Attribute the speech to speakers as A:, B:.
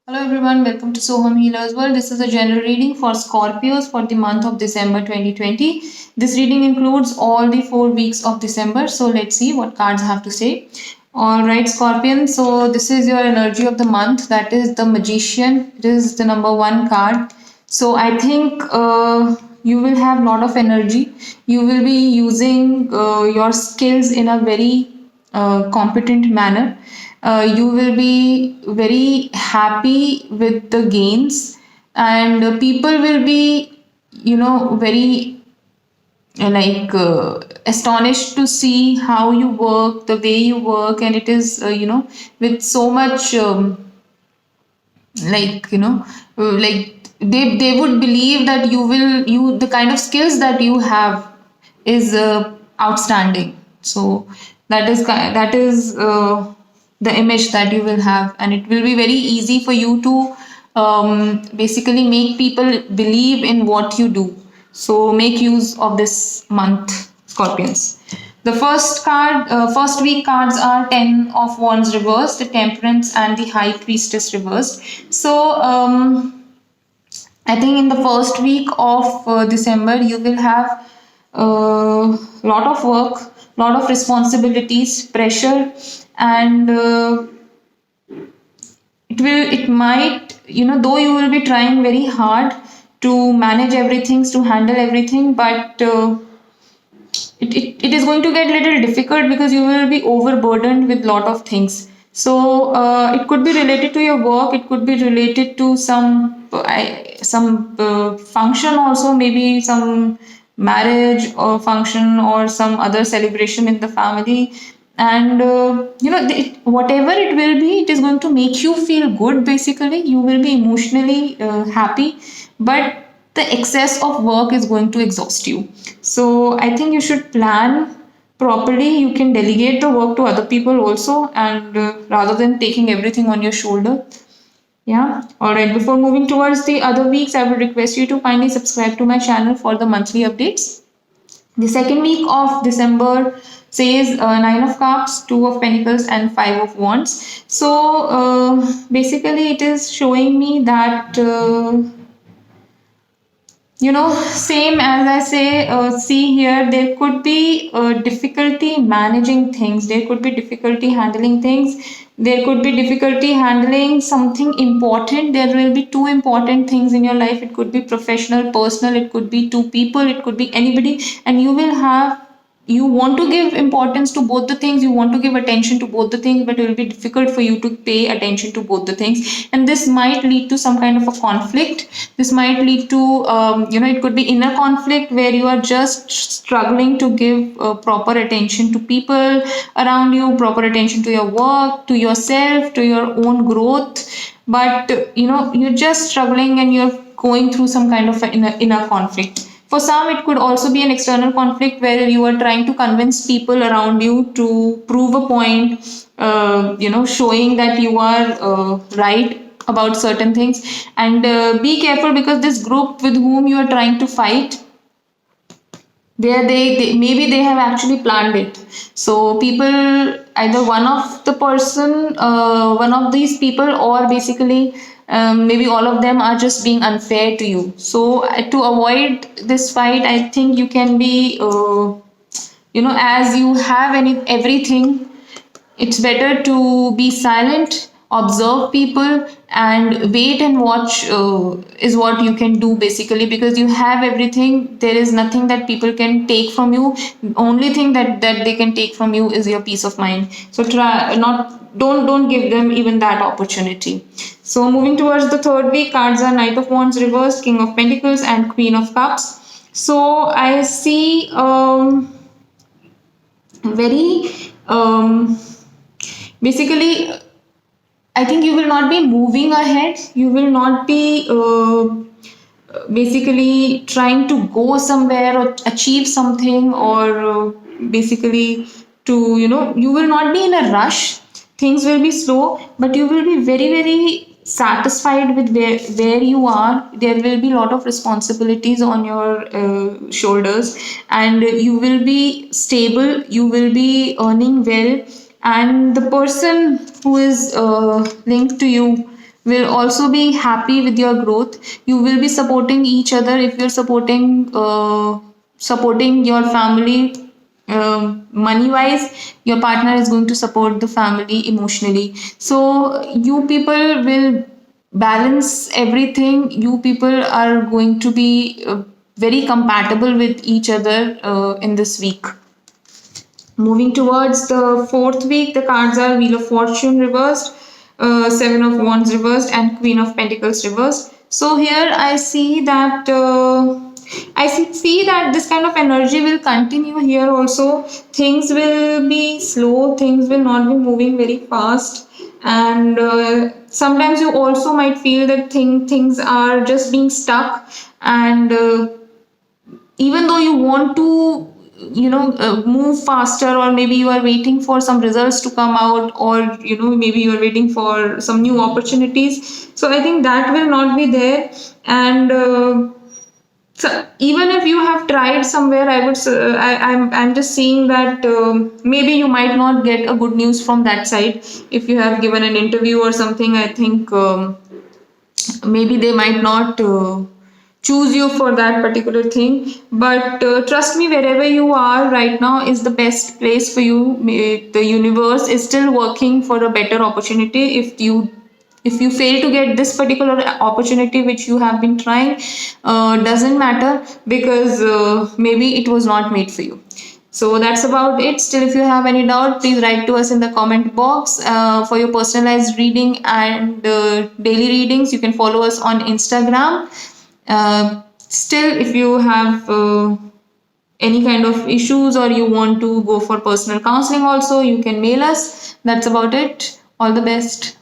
A: Hello everyone, welcome to Soham Healers World. This is a general reading for Scorpios for the month of December 2020. This reading includes all the 4 weeks of December. So let's see what cards have to say. Alright, Scorpion. So this is your energy of the month. That is the Magician. It is the number one card. So I think you will have a lot of energy. You will be using your skills in a very competent manner. You will be very happy with the gains, and people will be, very astonished to see how you work, the way you work, and it is, with so much. Like you know like they would believe that you the kind of skills that you have is outstanding. So that is the image that you will have, and it will be very easy for you to basically make people believe in what you do. So make use of this month, Scorpions. The first week cards are Ten of Wands reversed, the Temperance, and the High Priestess reversed. So I think in the first week of December you will have a lot of work, lot of responsibilities, pressure, and it might, though you will be trying very hard to manage everything, to handle everything, but it is going to get a little difficult because you will be overburdened with lot of things. So it could be related to your work, it could be related to some function also, maybe some marriage or function or some other celebration in the family. And whatever it will be, it is going to make you feel good. Basically you will be emotionally happy, but the excess of work is going to exhaust you. So I think you should plan properly. You can delegate the work to other people also, and rather than taking everything on your shoulder. Yeah. All right. Before moving towards the other weeks, I would request you to kindly subscribe to my channel for the monthly updates. The second week of December says Nine of Cups, Two of Pentacles, and Five of Wands. So basically, it is showing me that. Same as I say, see here, there could be difficulty managing things, there could be difficulty handling things, there could be difficulty handling something important. There will be two important things in your life. It could be professional, personal, it could be two people, it could be anybody, and you want to give importance to both the things, you want to give attention to both the things, but it will be difficult for you to pay attention to both the things, and this might lead to some kind of a conflict. This might lead to it could be inner conflict where you are just struggling to give proper attention to people around you, proper attention to your work, to yourself, to your own growth, but you're just struggling and you're going through some kind of inner conflict. For some, it could also be an external conflict where you are trying to convince people around you to prove a point, showing that you are right about certain things. And be careful, because this group with whom you are trying to fight, they maybe they have actually planned it. So people, either one of these people, or basically maybe all of them are just being unfair to you. So to avoid this fight, I think you can be as you have everything, it's better to be silent, observe people, and wait and watch is what you can do, basically, because you have everything. There is nothing that people can take from you. The only thing that they can take from you is your peace of mind. So try not don't give them even that opportunity. So moving towards the third week, cards are Knight of Wands reversed, King of Pentacles, and Queen of Cups. So I see very basically, I think you will not be moving ahead. You will not be basically trying to go somewhere or achieve something, or basically to, you will not be in a rush. Things will be slow, but you will be very, very satisfied with where you are. There will be a lot of responsibilities on your shoulders, and you will be stable. You will be earning well, and the person who is linked to you, will also be happy with your growth. You will be supporting each other. If you're supporting your family money wise, your partner is going to support the family emotionally. So you people will balance everything. You people are going to be very compatible with each other in this week. Moving towards the fourth week, the cards are Wheel of Fortune reversed, Seven of Wands reversed, and Queen of Pentacles reversed. So here I see that see that this kind of energy will continue here also. Things will be slow. Things will not be moving very fast, and sometimes you also might feel that things are just being stuck, and even though you want to move faster, or maybe you are waiting for some results to come out, or maybe you are waiting for some new opportunities, so I think that will not be there. And so even if you have tried somewhere, I would I'm just seeing that maybe you might not get a good news from that side. If you have given an interview or something, I think maybe they might not choose you for that particular thing. But trust me, wherever you are right now is the best place for you. The universe is still working for a better opportunity. If you fail to get this particular opportunity which you have been trying, doesn't matter, because maybe it was not made for you. So that's about it. Still, if you have any doubt, please write to us in the comment box. For your personalized reading and daily readings, you can follow us on Instagram. Still, if you have any kind of issues, or you want to go for personal counseling also, you can mail us. That's about it. All the best.